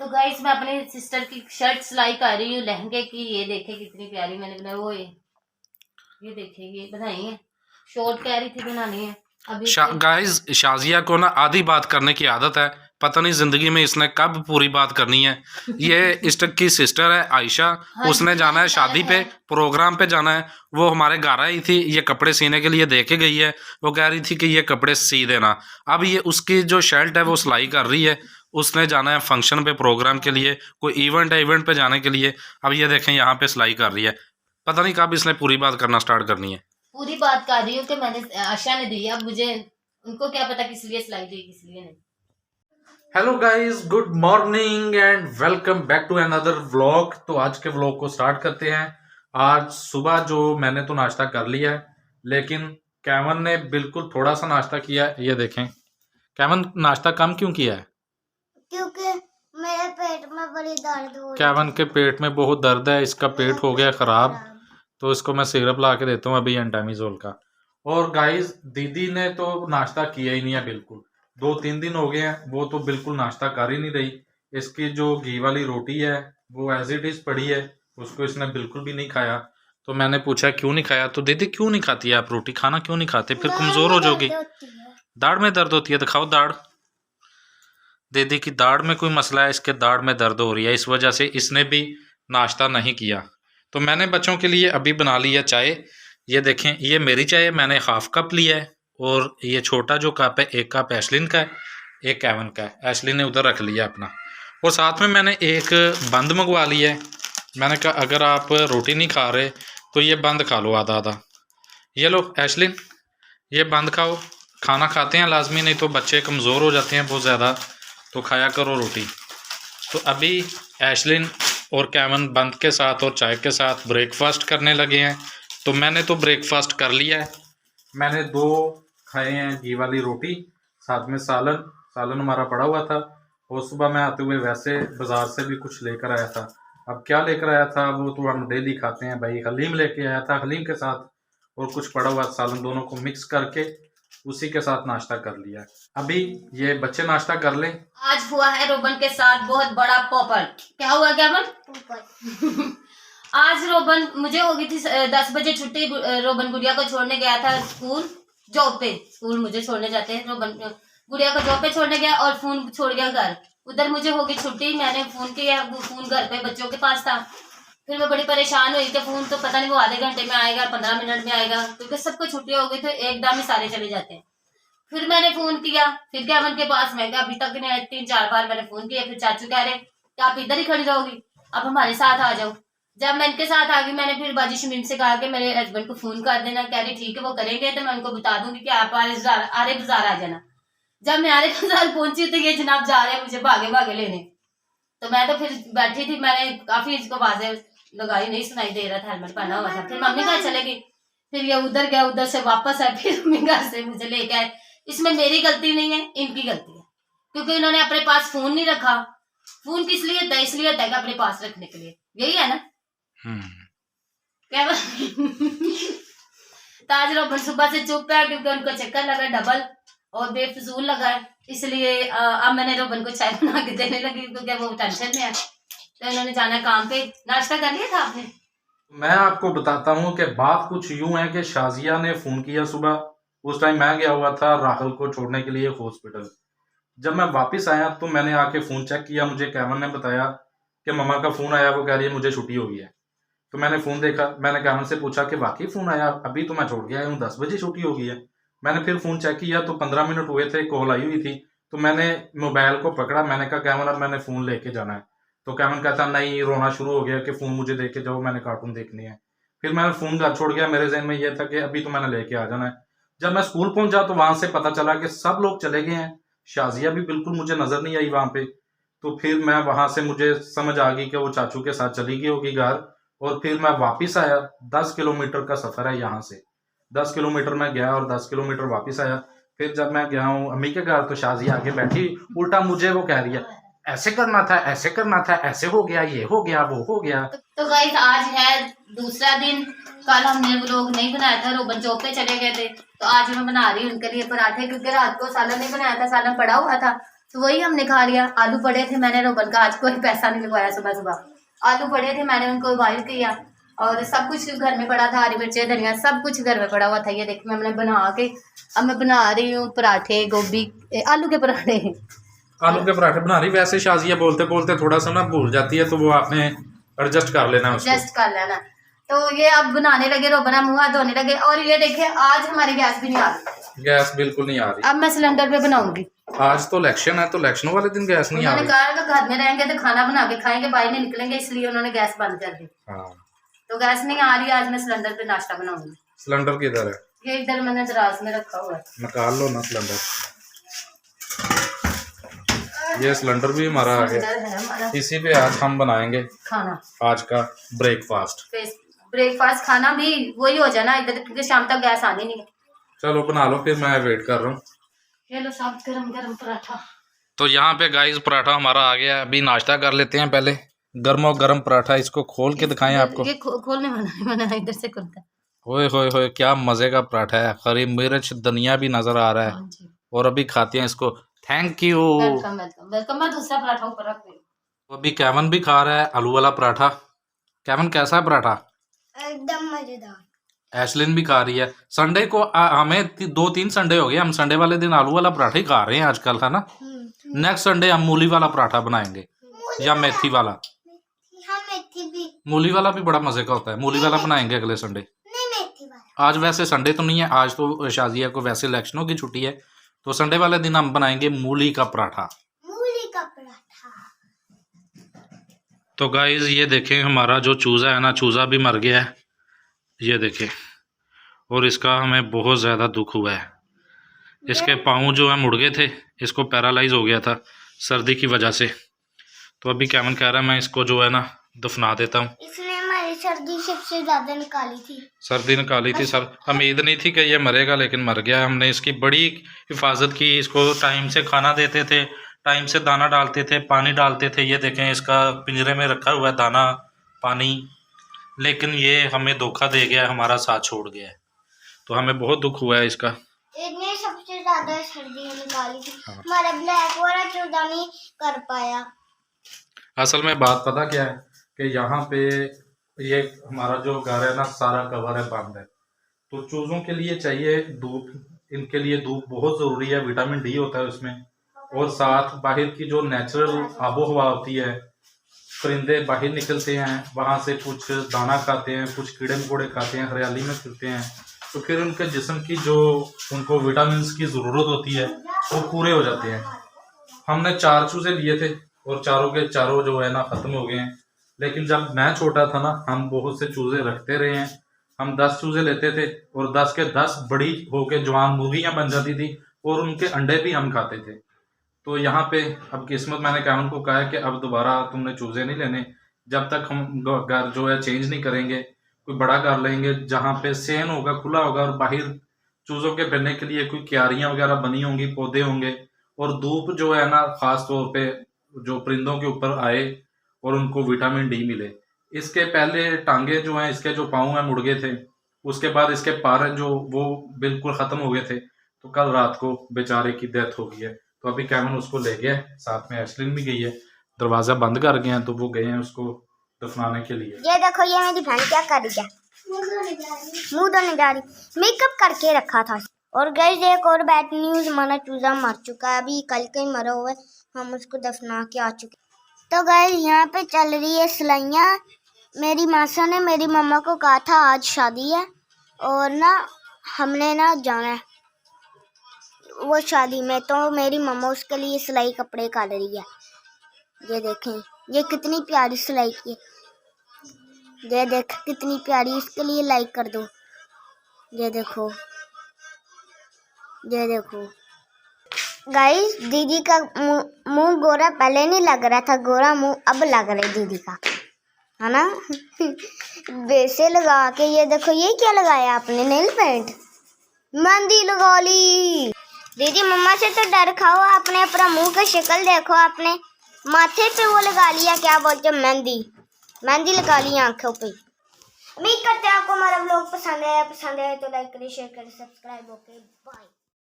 तो गाइस मैं अपनी सिस्टर की शर्ट सिलाई कर रही हूँ लहंगे की। ये देखे कितनी प्यारी मैंने बनाई। वो ये देखे ये बनाई है। शॉर्ट कह रही थी बनानी है अभी गाइस शाजिया को ना आधी बात करने की आदत है। पता नहीं जिंदगी में इसने कब पूरी बात करनी है। ये इस्टक की सिस्टर है आयशा। हाँ उसने जाना है शादी पे, प्रोग्राम पे जाना है। वो हमारे घर आई थी ये कपड़े सीने के लिए, दे के गई है। वो कह रही थी कि ये कपड़े सी देना। अब ये उसकी जो शर्ट है वो सिलाई कर रही है। उसने जाना है फंक्शन पे, प्रोग्राम के लिए, कोई इवेंट है, इवेंट पे जाने के लिए। अब ये देखें यहाँ पे सिलाई कर रही है। पता नहीं कब इसने पूरी बात करना स्टार्ट करनी है। पूरी बात कर रही हूँ कि मैंने आशा ने दी। अब मुझे उनको क्या पता किस लिए सिलाई दी किस लिए नहीं। Hello guys, good morning and welcome back to another vlog. तो आज के व्लॉग को स्टार्ट करते हैं। आज सुबह जो मैंने तो नाश्ता कर लिया है, लेकिन कैवन ने बिल्कुल थोड़ा सा नाश्ता किया है। ये देखें, कैवन नाश्ता कम क्यों किया है? क्योंकि मेरे पेट में बड़ी दर्द हो रही कैवन के पेट में बहुत दर्द है, इसका पेट हो गया खराब। है। तो इसको मैं सिरप ला के देता हूँ अभी, एंटामिजोल का। और गाइस दीदी ने तो नाश्ता किया ही नहीं है बिल्कुल। 2-3 दिन हो गए हैं, वो तो बिल्कुल नाश्ता कर ही नहीं रही। इसकी जो घी वाली रोटी है वो एज इट इज पड़ी है, उसको इसने बिल्कुल भी नहीं खाया। तो मैंने पूछा क्यों नहीं खाया, तो दीदी क्यों नहीं खाती है आप रोटी? खाना क्यों नहीं खाते? फिर कमजोर हो जाओगी। दाढ़ में दर्द होती है? दिखाओ दाढ़। दीदी की दाढ़ में कोई मसला है, इसके दाढ़ में दर्द हो रही है, इस वजह से इसने भी नाश्ता नहीं किया। तो मैंने बच्चों के लिए अभी बना लिया चाय। ये देखें, ये मेरी चाय है, मैंने हाफ कप लिया है। और ये छोटा जो कप है, एक कप एशलिन का है, एक कैवन का है। एशलिन ने उधर रख लिया अपना। और साथ में मैंने एक बंद मंगवा लिया है। मैंने कहा अगर आप रोटी नहीं खा रहे तो ये बंद खा लो आधा आधा। ये लो एशलिन, ये बंद खाओ। खाना खाते हैं लाजमी, नहीं तो बच्चे कमज़ोर हो जाते हैं बहुत ज़्यादा। तो खाया करो रोटी। तो अभी एशलिन और कैवन बंद के साथ और चाय के साथ ब्रेकफास्ट करने लगे हैं। तो मैंने तो ब्रेकफास्ट कर लिया है। मैंने 2 खाए हैं घी वाली रोटी, साथ में सालन। सालन हमारा पड़ा हुआ था। और सुबह मैं आते हुए वैसे बाज़ार से भी कुछ लेकर आया था। अब क्या लेकर आया था वो तो हम डेली खाते हैं भाई। हलीम लेके आया था, हलीम के साथ और कुछ पड़ा हुआ सालन, दोनों को मिक्स करके उसी के साथ नाश्ता कर लिया। अभी ये बच्चे नाश्ता कर लें। आज हुआ है रोबन के साथ बहुत बड़ा पॉपल। क्या हुआ कैवन? आज रोबन मुझे हो गई थी 10 बजे छुट्टी। रोबन गुड़िया को छोड़ने गया था स्कूल, जॉब पे। स्कूल मुझे छोड़ने जाते हैं, रोबन गुड़िया को जॉब पे छोड़ने गया और फोन छोड़ गया घर। उधर मुझे हो गई छुट्टी, मैंने फोन किया, फोन घर पे बच्चों के पास था। फिर मैं बड़ी परेशान हुई कि फोन तो पता नहीं वो आधे घंटे में आएगा 15 मिनट में आएगा, क्योंकि सबको छुट्टी हो गई तो एकदम ही सारे चले जाते हैं। फिर मैंने फोन किया, फिर कैवन के पास मैं अभी तक नहीं आए। 3-4 बार मैंने फोन किया। फिर चाचू कह रहे कि आप इधर ही खड़ी रहोगी, आप हमारे साथ आ जाओ। जब मैं इनके साथ आ गई, मैंने फिर बाजी शमीम से कहा कि मेरे हस्बैंड को फोन कर देना। कह रही ठीक है वो करेंगे, तो मैं उनको बता दूंगी कि आप आरे बाजार आ जाना। जब मैं आरे बाजार पहुंची तो ये जनाब जा रहे हैं मुझे भागे भागे लेने। तो मैं तो फिर बैठी थी, मैंने काफी इसको आवाजें लगाई, नहीं सुनाई दे रहा था, हेलमेट पहना हुआ था। फिर मम्मी घर चले गई, फिर ये उधर गया, उधर से वापस आए, फिर मम्मी घर से मुझे लेके आए। इसमें मेरी गलती नहीं है, इनकी गलती है, क्योंकि इन्होंने अपने पास फोन नहीं रखा। फोन किस लिए होता है? इसलिए होता है कि अपने पास रखने के लिए, यही है ना? क्या ताज रोबन सुबह से चुप है क्योंकि उनको चक्कर लगा डबल और बेफजूल लगा है, इसलिए अब मैंने रोबन को चाय बना के देने लगी क्योंकि वो टेंशन में है। तो इन्होंने जाना काम पे। नाश्ता कर लिया था आपने? मैं आपको बताता हूँ कि बात कुछ यूं है कि शाजिया ने फोन किया सुबह। उस टाइम मैं गया हुआ था राहुल को छोड़ने के लिए हॉस्पिटल। जब मैं वापस आया तो मैंने आके फोन चेक किया, मुझे कैवन ने बताया कि मम्मा का फोन आया, वो कह रही है मुझे छुट्टी हो गई है। तो मैंने फोन देखा, मैंने कैवन से पूछा कि वाकई फोन आया? अभी तो मैं छोड़ के आया हूँ, 10 बजे छुट्टी हो गई है। मैंने फिर फोन चेक किया तो 15 मिनट हुए थे, कॉल आई हुई थी। तो मैंने मोबाइल को पकड़ा, मैंने कहा कैवन अब मैंने फोन लेके जाना है। तो कैवन कहता नहीं, रोना शुरू हो गया कि फोन मुझे दे के जाओ, मैंने कार्टून देखनी है। फिर मैंने फोन घर छोड़ गया। मेरे जहन में यह था कि अभी तो मैंने लेके आ जाना है। जब मैं स्कूल पहुंचा तो वहां से पता चला कि सब लोग चले गए हैं, शाजिया भी बिल्कुल मुझे नजर नहीं आई वहां पे। तो फिर मैं वहां से मुझे समझ आ गई कि वो चाचू के साथ चली गई होगी घर। और फिर मैं वापस आया, 10 किलोमीटर का सफर है यहाँ से। 10 किलोमीटर मैं गया और 10 किलोमीटर वापस आया। फिर जब मैं गया हूँ अम्मी के घर तो शाजिया आगे बैठी, उल्टा मुझे वो कह रही है ऐसे करना था, ऐसे करना था, ऐसे हो गया, ये हो गया, वो हो गया। तो गाइस आज है दूसरा दिन। कल हमने व्लॉग नहीं बनाया था, रोबन जॉब पे चले गए थे। तो आज मैं बना रही हूँ उनके लिए पराठे, क्योंकि रात को सालन नहीं बनाया था, सालन पड़ा हुआ था। तो वही हमने खा लिया। आलू पड़े थे, मैंने रोबन का आज कोई पैसा नहीं लगवाया, सुबह सुबह आलू पड़े थे, मैंने उनको बॉइल किया और सब कुछ घर में पड़ा था, हरी मिर्चें धनिया सब कुछ घर में पड़ा हुआ था। ये देखिए मैंने बना के अब मैं बना रही हूँ पराठे, गोभी आलू के पराठे। आलू के पराठे बना रही। वैसे शाजिया बोलते बोलते थोड़ा सा ना भूल जाती है, तो वो आपने एडजस्ट कर लेना उसको। एडजस्ट कर लेना। तो ये अब बनाने लगे, रोबना मुँह हाथ धोने लगे। और ये देखिए आज हमारी गैस भी नहीं आ रही, गैस बिल्कुल नहीं आ रही। अब मैं सिलेंडर पे बनाऊंगी। आज तो इलेक्शन है, तो इलेक्शनों वाले दिन गैस नहीं आ उन्होंने रही। कहा कि घर में रहेंगे तो खाना बना के खाएंगे, बाहर नहीं निकलेंगे, इसलिए उन्होंने गैस बंद कर दी। हाँ, तो गैस नहीं आ रही, आज मैं सिलेंडर पे नाश्ता बनाऊंगी। सिलेंडर किधर है? ये इधर मैंने दराज में रखा हुआ है। निकाल लो ना सिलेंडर। ये सिलेंडर भी हमारा आ गया। सिलेंडर है हमारा। इसी पे आज हम बनाएंगे खाना, आज का ब्रेकफास्ट। ब्रेकफास्ट खाना भी वही हो जाना इधर, क्योंकि शाम तक गैस आनी नहीं है। चलो बना लो, फिर मैं वेट कर रहा हूँ। ये लो साफ गरम गरम पराठा। तो यहाँ पे गाइस पराठा हमारा आ गया। अभी नाश्ता कर लेते हैं पहले। गर्मो गर्म पराठा, इसको खोल के दिखाएं आपको। ये खोलने वाला इधर से खुलता है। होए होए होए, क्या मजे का पराठा है। हरी मिर्च धनिया भी नजर आ रहा है। हाँ जी। और अभी खाते हैं इसको। Thank you. Welcome welcome welcome. मैं दूसरा पराठा ऊपर रख रही हूँ। अभी कैवन भी खा रहा है आलू वाला पराठा। कैवन कैसा है पराठा? एकदम मजेदार। एशलिन भी खा रही है। संडे को हमें 2-3 संडे हो गए, हम संडे वाले दिन आलू वाला पराठा ही खा रहे हैं आजकल, है ना। नेक्स्ट संडे हम मूली वाला पराठा बनाएंगे या मेथी वाला। हाँ मेथी भी। मूली वाला भी बड़ा मजे का होता है। मूली वाला बनाएंगे अगले संडे। नहीं मेथी वाला। आज वैसे संडे तो नहीं है, आज तो शाजिया को वैसे इलेक्शनों की छुट्टी है, तो संडे वाले दिन हम बनाएंगे मूली का पराठा। मूली का पराठा। तो गाइज ये देखें, हमारा जो चूज़ा है ना, चूज़ा भी मर गया है, ये देखें। और इसका हमें बहुत ज़्यादा दुख हुआ है। इसके पाँव जो है मुड़ गए थे, इसको पैरालाइज हो गया था सर्दी की वजह से। तो अभी कैमन कह रहा है मैं इसको जो है ना दफना देता हूँ। इसने हमारी सर्दी सबसे ज्यादा निकाली थी। सर्दी निकाली थी सर। उम्मीद नहीं थी कि ये मरेगा, लेकिन मर गया। हमने इसकी बड़ी हिफाजत की, इसको टाइम से खाना देते थे, टाइम से दाना डालते थे, पानी डालते थे। ये देखें इसका पिंजरे में रखा हुआ है दाना पानी, लेकिन ये हमें धोखा दे गया, हमारा साथ छोड़ गया है। तो हमें बहुत दुख हुआ है इसका। इसने सबसे ज्यादा सर्दी निकाली थी। हाँ। हमारा ब्लैक वाला चूजा नहीं कर पाया। असल में बात पता क्या है कि यहाँ पे ये हमारा जो घर है ना, सारा कवर है, बंद है। तो चूज़ों के लिए चाहिए धूप, इनके लिए धूप बहुत ज़रूरी है। विटामिन डी होता है उसमें, और साथ बाहर की जो नेचुरल आबो हवा होती है, परिंदे बाहर निकलते हैं, वहाँ से कुछ दाना खाते हैं, कुछ कीड़े मकोड़े खाते हैं, हरियाली में फिरते हैं, तो फिर उनके जिस्म की जो उनको विटामिन की ज़रूरत होती है वो पूरे हो जाते हैं। हमने 4 चूज़े लिए थे और चारों के चारों जो है ना ख़त्म हो गए हैं। लेकिन जब मैं छोटा था ना, हम बहुत से चूज़े रखते रहे हैं। हम 10 चूज़े लेते थे और 10 के 10 बड़ी होके जवान मुर्गियाँ बन जाती थी, और उनके अंडे भी हम खाते थे। तो यहाँ पे अब किस्मत, मैंने कैमन को कहा है कि अब दोबारा तुमने चूज़े नहीं लेने, जब तक हम घर जो है चेंज नहीं करेंगे। कोई बड़ा घर लेंगे जहाँ पे सेन होगा, खुला होगा, और बाहर चूज़ों के फिरने के लिए कोई क्यारियाँ वगैरह बनी होंगी, पौधे होंगे, और धूप जो है ना ख़ास तौर पे जो परिंदों के ऊपर आए और उनको विटामिन डी मिले। इसके पहले टांगे जो हैं, इसके जो पाँव हैं मुड़ गए थे, उसके बाद इसके पार जो वो बिल्कुल ख़त्म हो गए थे। तो कल रात को बेचारे की डेथ हो गई है। तो अभी कैमन उसको ले गया, साथ में एशलिन भी गई है। दरवाज़ा बंद कर गए हैं, तो वो गए हैं उसको दफनाने के लिए। ये देखो, ये मेरी बहन क्या कर रही है, मुंह धोने जा रही, मेकअप करके रखा था। और गाइस एक और बैड न्यूज, हमारा चूजा मर चुका है, अभी कल का ही मरा हुआ है, हम उसको दफना के आ चुके। तो गाइस यहाँ पे चल रही है सिलाइयाँ। मेरी मासा ने मेरी मम्मा को कहा था आज शादी है और ना हमने ना जाना है वो शादी में, तो मेरी मम्मा उसके लिए सिलाई कपड़े कर रही है। ये देखें, ये कितनी प्यारी सिलाई की है, ये देख कितनी प्यारी, इसके लिए लाइक कर दो। ये देखो, ये देखो गाइस, दीदी का मुंह गोरा पहले नहीं लग रहा था, गोरा मुंह अब लग रहा है दीदी का, है ना। वैसे लगा के, ये देखो, ये क्या लगाया आपने, नेल पेंट, मेहंदी लगा ली। दीदी मम्मा से तो डर खाओ, आपने अपना मुंह का शक्ल देखो, आपने माथे पे वो लगा लिया, क्या बोलते हो, मेहंदी, मेहंदी लगा ली आंखों पे। उम्मीद करते हैं आपको हमारा व्लॉग पसंद आया तो लाइक करें, शेयर करें, सब्सक्राइब। Okay bye.